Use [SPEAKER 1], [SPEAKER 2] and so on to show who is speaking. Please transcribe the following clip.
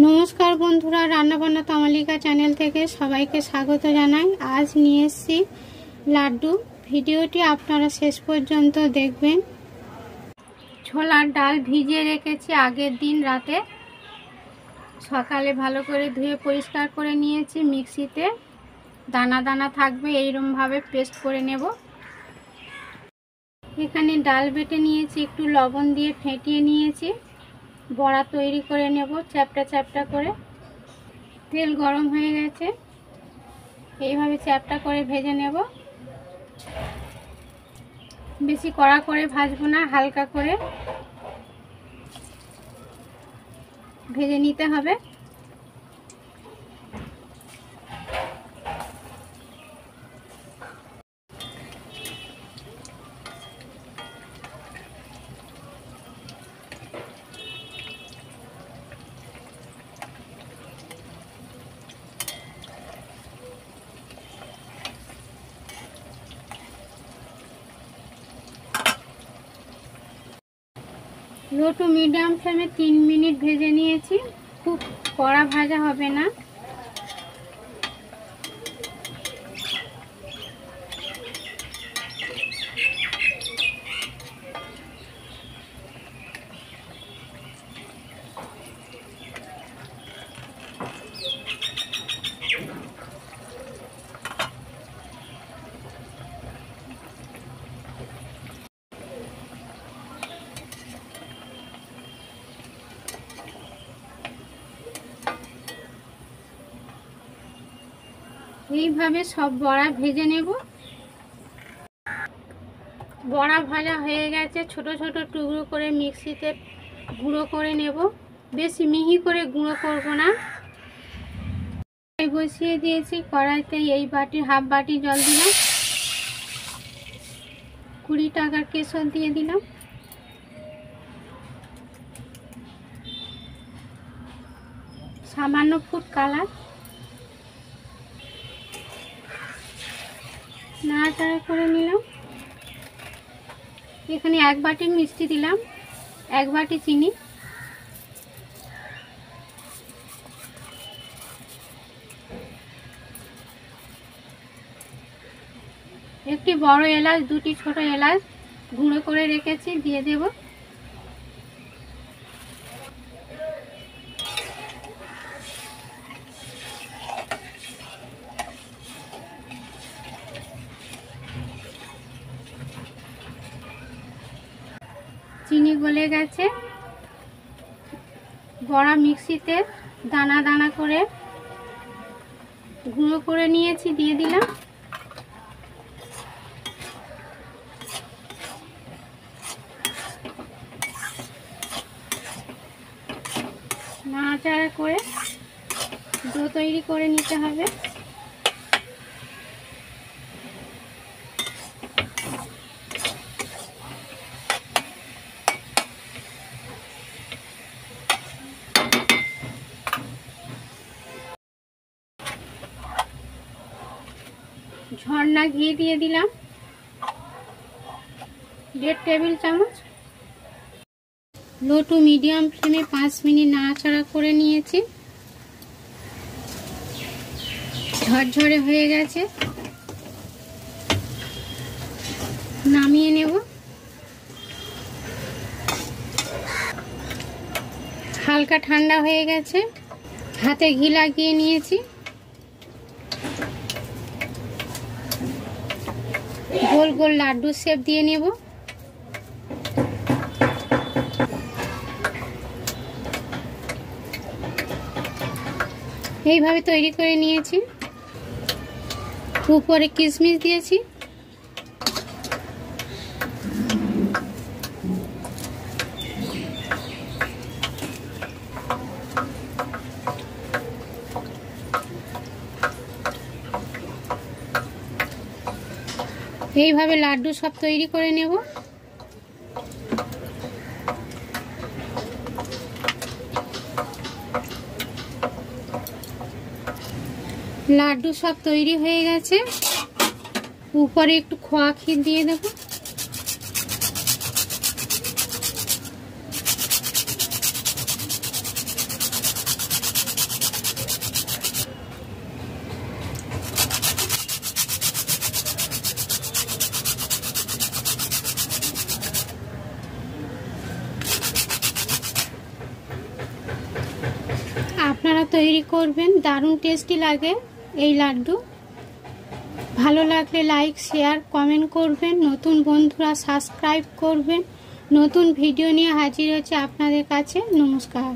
[SPEAKER 1] নমস্কার বন্ধুরা, রান্নাবান্না তামালিকা চ্যানেল থেকে সবাইকে স্বাগত জানাই। আজ নিয়ে এসেছি লাড্ডু। ভিডিওটি আপনারা শেষ পর্যন্ত দেখবেন। ছোলার ডাল ভিজিয়ে রেখেছি আগের দিন রাতে। সকালে ভালো করে ধুয়ে পরিষ্কার করে নিয়েছি। মিক্সিতে দানা দানা থাকবে, এইরকমভাবে পেস্ট করে নেব। এখানে ডাল বেটে নিয়েছি, একটু লবণ দিয়ে ফেটিয়ে নিয়েছি। বড়া তৈরি করে নেব চ্যাপটা চ্যাপটা করে। তেল গরম হয়ে গেছে, এইভাবে চ্যাপটা করে ভেজে নেব। বেশি কড়া করে ভাজবো না, হালকা করে ভেজে নিতে হবে। লো টু মিডিয়াম ফ্লেমে 3 মিনিট ভেজে নিয়েছি। খুব কড়া ভাজা হবে না। এইভাবে সব বড়া ভেজে নেব। বড়া ভাজা হয়ে গেছে, ছোট ছোট টুকরো করে মিক্সিতে গুঁড়ো করে নেব। বেশি মিহি করে গুঁড়ো করব না। বসিয়ে দিয়েছি, কড়াইতে এই বাটির হাফ বাটি জল দিলাম। 20 টাকার কেশর দিয়ে দিলাম। সামান্য ফুড কালার, নাড়াচাড়া করে নিলাম। এখানে 1 বাটি মিষ্টি দিলাম, 1 বাটি চিনি, একটি বড় এলাচ, 2টি ছোট এলাচ গুঁড়ো করে রেখেছি দিয়ে দেব। চিনি গলে গেছে। বড়া মিক্সিতে দানা দানা করে গুঁড়ো করে নিয়েছি, দিয়ে দিলাম। নাড়াচাড়া করে ডো তৈরি করে নিতে হবে। ঝর্ণা ঘি দিয়ে দিলাম 1.5 টেবিল চামচ। লো টু মিডিয়াম ফ্লেমে 5 মিনিট নাড়াচাড়া করে নিয়েছি। ঝরঝরে হয়ে গেছে, নামিয়ে নেব। হালকা ঠান্ডা হয়ে গেছে, হাতে ঘি লাগিয়ে নিয়েছি। গোল গোল লাড্ডু শেপ দিয়ে নেব। এইভাবে তৈরি করে নিয়েছি। উপরে কিশমিশ দিয়েছি। এইভাবে লাড্ডু সব তৈরি করে নেব। লাড্ডু সব তৈরি হয়ে গেছে। উপরে একটু খোয়া ক্ষীর দিয়ে দেব। তৈরি করবেন, দারুণ টেস্টি লাগে এই লাড্ডু। ভালো লাগলে লাইক শেয়ার কমেন্ট করবেন, নতুন বন্ধুরা সাবস্ক্রাইব করবেন। নতুন ভিডিও নিয়ে হাজির হচ্ছে আপনাদের কাছে। নমস্কার।